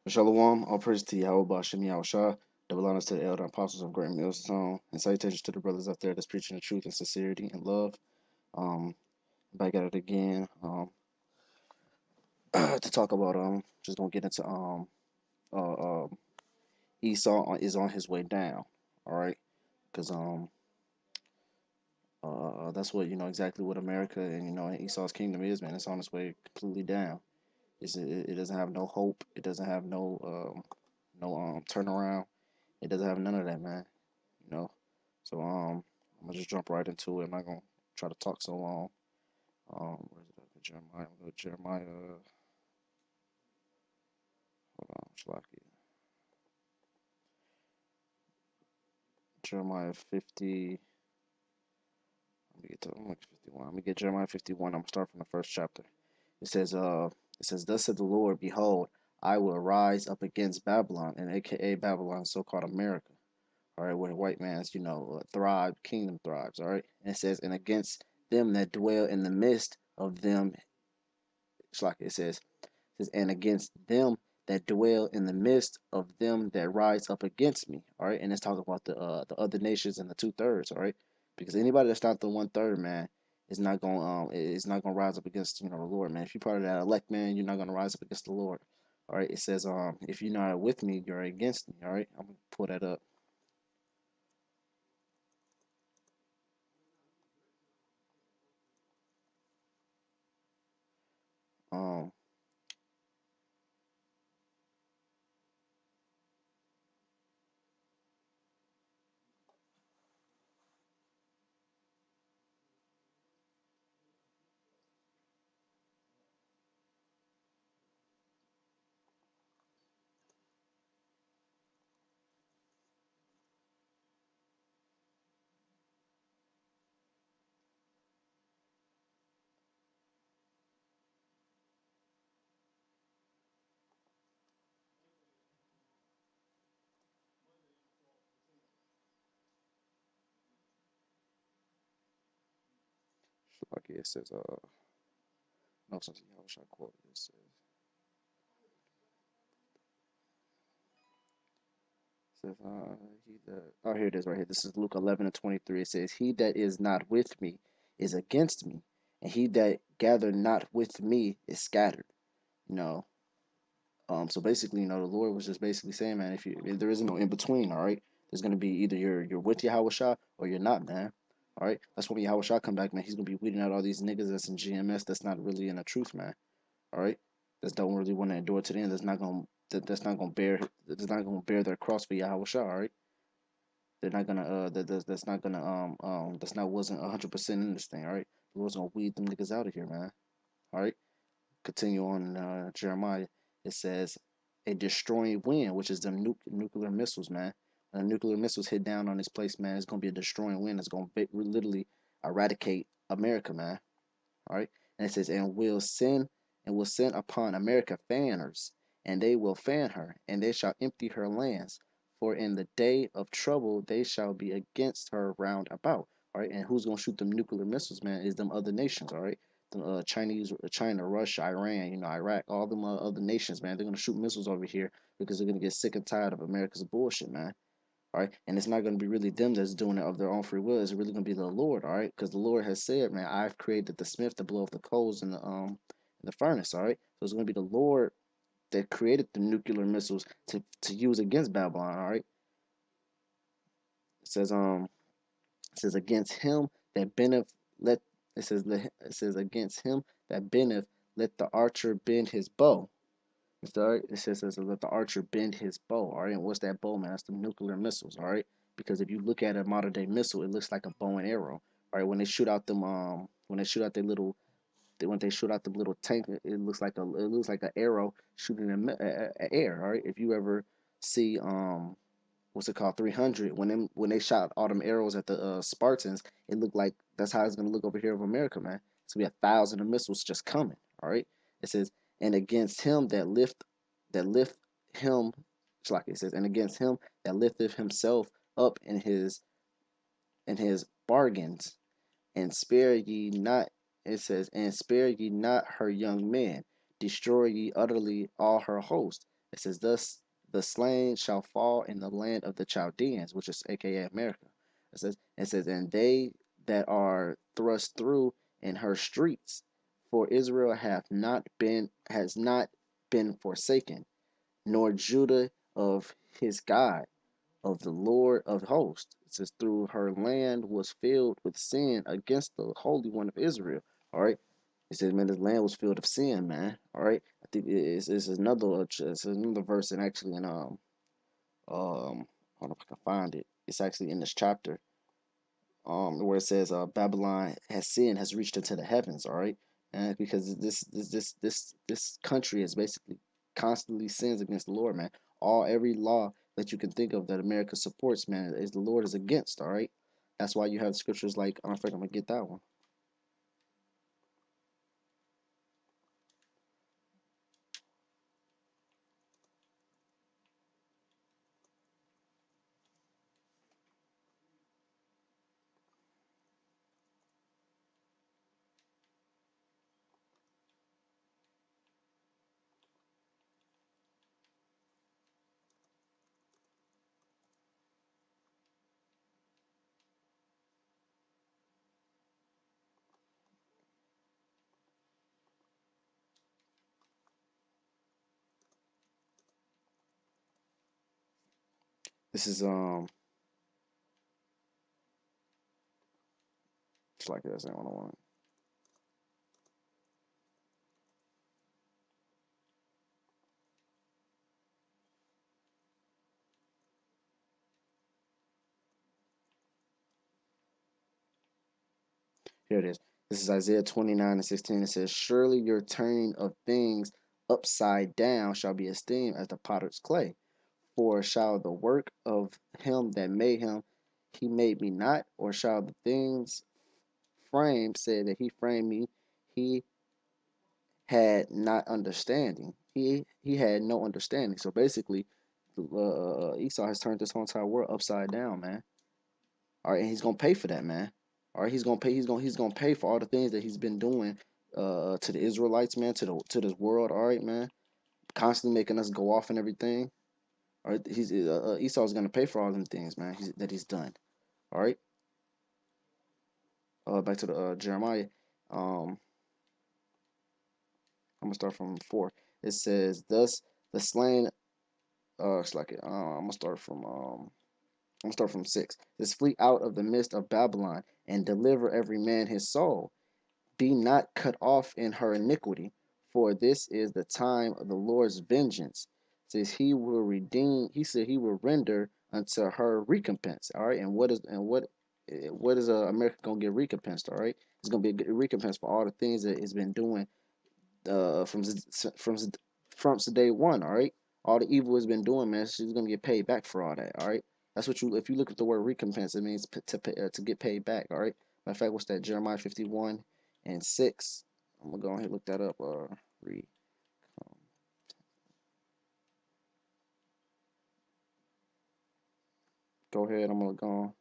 Shalom, all praise to Yahweh Shem Yahushua, double honors to the elder apostles of Great Millstone, and salutations to the brothers out there that's preaching the truth and sincerity and love. Um, Back at it again. To talk about just gonna get into Esau is on his way down. All right, because that's what exactly what America and Esau's kingdom is, man. It's on its way completely down. It doesn't have no hope. It doesn't have no turnaround. It doesn't have none of that, man. You know. So I'm gonna just jump right into it. I'm not gonna try to talk so long. Where's it at? Jeremiah. I'm gonna go Jeremiah. Hold on, Shalaki. Jeremiah 50. I'm gonna get 51. I'm gonna get Jeremiah 51. I'm gonna start from the first chapter. It says, thus said the Lord, behold, I will rise up against Babylon, and aka Babylon, so-called America. All right, where the white man's, thrive, kingdom thrives. All right, and it says, and against them that dwell in the midst of them, Shalaki, it says, and against them that dwell in the midst of them that rise up against me. All right, and it's talking about the other nations and the 2/3. All right, because anybody that's not the 1/3, man, is not gonna rise up against the Lord, man. If you're part of that elect, man, you're not gonna rise up against the Lord. All right, it says if you're not with me, you're against me. All right, I'm gonna pull that up. Um, like it says no, something I wish I quoted. Says, he that, oh, here it is right here. This is Luke 11:23. It says, he that is not with me is against me, and he that gather not with me is scattered. You know, so basically, the Lord was just basically saying, man, if there isn't no in between, all right, there's gonna be either you're with Yahweh Shah or you're not, man. All right, that's when Yahweh Shah come back, man. He's gonna be weeding out all these niggas that's in GMS that's not really in the truth, man. All right, that don't really want to endure to the end. That's not gonna bear their cross for Yahweh Shah. All right, they're not gonna that's not gonna that's not wasn't 100% in this thing. All right, the Lord's gonna weed them niggas out of here, man. All right, continue on Jeremiah. It says a destroying wind, which is the nuclear missiles, man. When the nuclear missiles hit down on this place, man, it's gonna be a destroying wind. It's gonna literally eradicate America, man. All right, and it says and will send upon America fanners, and they will fan her, and they shall empty her lands. For in the day of trouble they shall be against her round about. All right, and who's gonna shoot them nuclear missiles, man? Is them other nations. All right, the China, Russia, Iran, Iraq, all them other nations, man. They're gonna shoot missiles over here because they're gonna get sick and tired of America's bullshit, man. All right, and it's not going to be really them that's doing it of their own free will. It's really going to be the Lord. All right, because the Lord has said, man, I've created the smith to blow up the coals in the furnace. All right, so it's going to be the Lord that created the nuclear missiles to use against Babylon. All right, it says against him that bendeth let it says against him that bendeth let the archer bend his bow. It says let the archer bend his bow. All right, and what's that bow, man? That's the nuclear missiles. All right, because if you look at a modern day missile, it looks like a bow and arrow. All right, when they shoot out them when they shoot out their little when they shoot out the little tank, it looks like an arrow shooting in air. All right, if you ever see what's it called 300 when they shot all them arrows at the Spartans, it looked like that's how it's gonna look over here of America, man. It's gonna be 1,000 of missiles just coming. All right, it says and against him that lift him, it's like it says, and against him that lifteth himself up in his bargains, and spare ye not. It says, and spare ye not her young men, destroy ye utterly all her host. It says, "Thus the slain shall fall in the land of the Chaldeans," which is aka America. It says, "And they that are thrust through in her streets, for Israel has not been forsaken, nor Judah of his God, of the Lord of hosts." It says, "Through her land was filled with sin against the Holy One of Israel." All right. It says, "Man, this land was filled of sin, man." All right. I think it's another verse, and actually in I don't know if I can find it. It's actually in this chapter, where it says, Babylon has sinned, has reached into the heavens. All right. And because this country is basically constantly sins against the Lord, man. Every law that you can think of that America supports, man, is the Lord is against. All right. That's why you have scriptures like, I don't think I'm gonna get that one. This is it's like this. I don't want. Here it is. This is Isaiah 29:16. It says, "Surely your turning of things upside down shall be esteemed as the potter's clay. For shall the work of him that made him, he made me not? Or shall the things framed say that he framed me? He had not understanding. He had no understanding." So basically, Esau has turned this whole entire world upside down, man. All right, and he's gonna pay for that, man. All right, he's gonna pay. He's gonna pay for all the things that he's been doing to the Israelites, man, to this world. All right, man, constantly making us go off and everything. All right, Esau's gonna pay for all them things, man. That he's done. All right. Back to the Jeremiah. Um, I'm gonna start from 4. It says, "Thus the slain." It's like it. I'm gonna start from 6. "This flee out of the midst of Babylon and deliver every man his soul. Be not cut off in her iniquity, for this is the time of the Lord's vengeance. Says he will redeem. He said he will render unto her recompense." All right, and what is America gonna get recompensed? All right, it's gonna be a recompense for all the things that it's been doing from from from day one. All right, all the evil it's been doing, man. She's gonna get paid back for all that. All right, that's what you. If you look at the word recompense, it means to get paid back. All right. Matter of fact, what's that? Jeremiah 51:6. I'm gonna go ahead and look that up. Read. Go ahead. I'm gonna go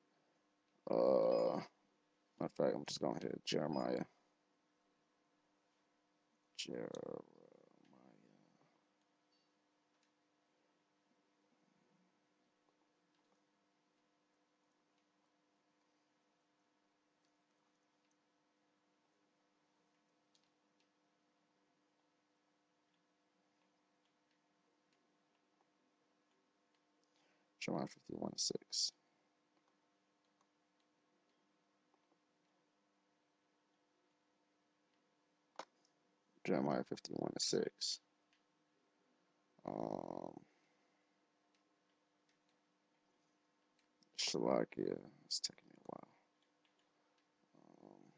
on. Matter of fact, I'm just going to Jeremiah. Jeremiah. Jeremiah 51:6. Jeremiah 51:6. Um, Shalakia. It's taking me a while. Um,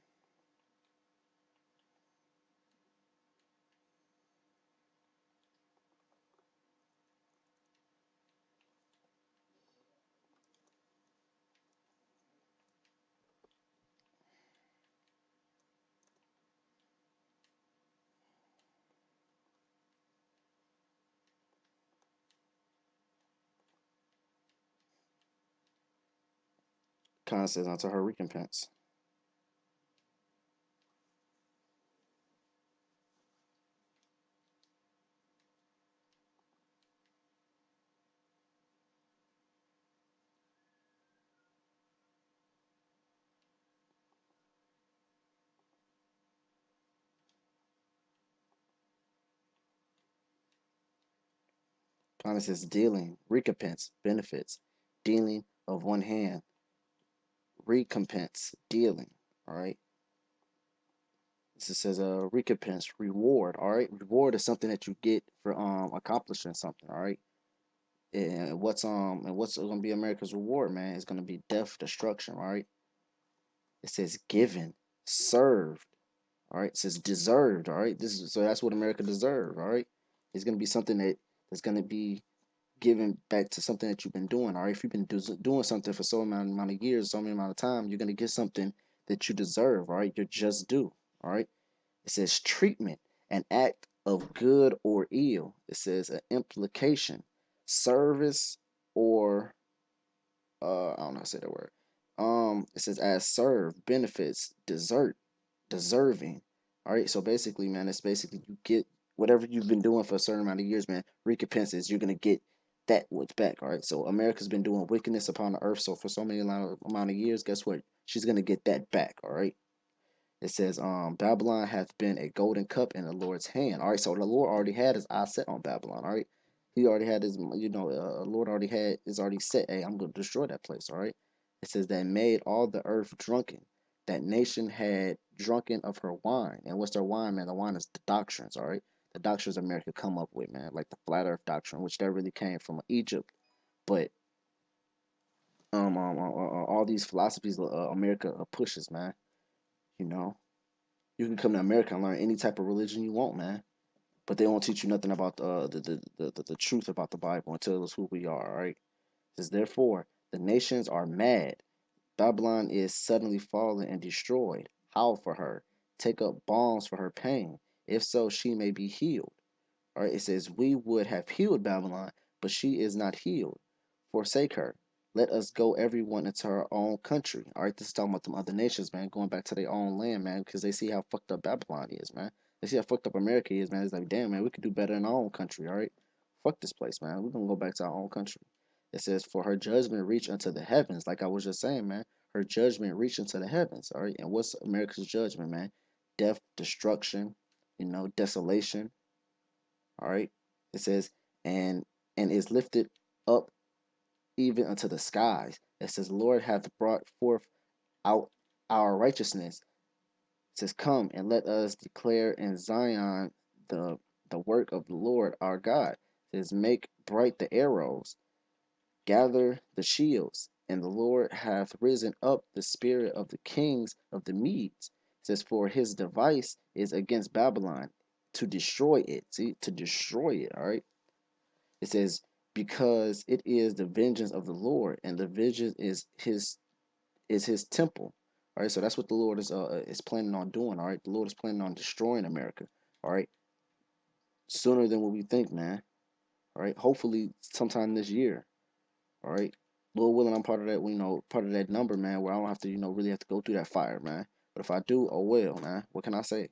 Kind of says unto her recompense. Planet says dealing, recompense, benefits, dealing of one hand, recompense, dealing. All right. This says recompense, reward. All right. Reward is something that you get for accomplishing something. All right. And what's gonna be America's reward, man? It's gonna be death, destruction. All right. It says given, served. All right. It says deserved. All right. This is so that's what America deserved. All right. It's gonna be something that's gonna be giving back to something that you've been doing. All right, if you've been doing something for so amount of years, so many amount of time, you're gonna get something that you deserve. All right, you're just due. All right. It says treatment, an act of good or ill. It says an implication, service, or I don't know how to say that word. It says as served, benefits, desert, deserving. All right, so basically, man, it's basically you get whatever you've been doing for a certain amount of years, man. Recompenses, you're gonna get that what's back. All right, so America's been doing wickedness upon the earth, so for so many amount of years, guess what? She's gonna get that back. All right. It says, Babylon hath been a golden cup in the Lord's hand. All right, so the Lord already had his eye set on Babylon. All right, he already had his, Lord already had is already set. Hey, I'm going to destroy that place. All right. It says that made all the earth drunken. That nation had drunken of her wine. And what's their wine, man? The wine is the doctrines. All right, the doctrines America come up with, man, like the flat Earth doctrine, which that really came from Egypt. But all these philosophies America pushes, man. You know, you can come to America and learn any type of religion you want, man. But they won't teach you nothing about the truth about the Bible and tell us who we are, all right? It says, therefore, the nations are mad. Babylon is suddenly fallen and destroyed. Howl for her. Take up balms for her pain. If so, she may be healed. All right, it says, we would have healed Babylon, but she is not healed. Forsake her. Let us go everyone into our own country. All right, this is talking about them other nations, man, going back to their own land, man, because they see how fucked up Babylon is, man. They see how fucked up America is, man. It's like, damn, man, we could do better in our own country, all right? Fuck this place, man. We're gonna go back to our own country. It says, for her judgment reach unto the heavens, like I was just saying, man. Her judgment reach into the heavens, all right? And what's America's judgment, man? Death, destruction, desolation, all right. It says, and and is lifted up even unto the skies. It says, Lord hath brought forth out our righteousness. It says, come and let us declare in Zion the work of the Lord our God. It says, make bright the arrows, gather the shields, and the Lord hath risen up the spirit of the kings of the Medes. It says, for his device is against Babylon to destroy it. See, to destroy it, all right? It says, because it is the vengeance of the Lord, and the vengeance is his temple. All right, so that's what the Lord is planning on doing. All right, the Lord is planning on destroying America. All right, sooner than what we think, man. All right, hopefully sometime this year. All right, Lord willing, I'm part of that. Part of that number, man, where I don't have to, really have to go through that fire, man. But if I do, oh well, man. What can I say?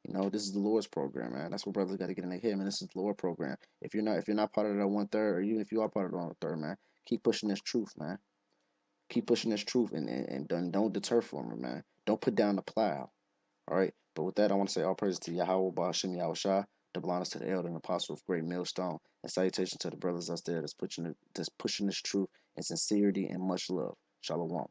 This is the Lord's program, man. That's what brothers got to get in their head, man. This is the Lord program. If you're not part of that 1/3, or even if you are part of the 1/3, man, keep pushing this truth, man. Keep pushing this truth, and don't deter from it, man. Don't put down the plow. All right. But with that, I want to say all praise to Yahweh, Ba'ashem Yahushua, double honors to the elder and apostle of great millstone, and salutation to the brothers out there that's pushing this truth in sincerity and much love. Shalom.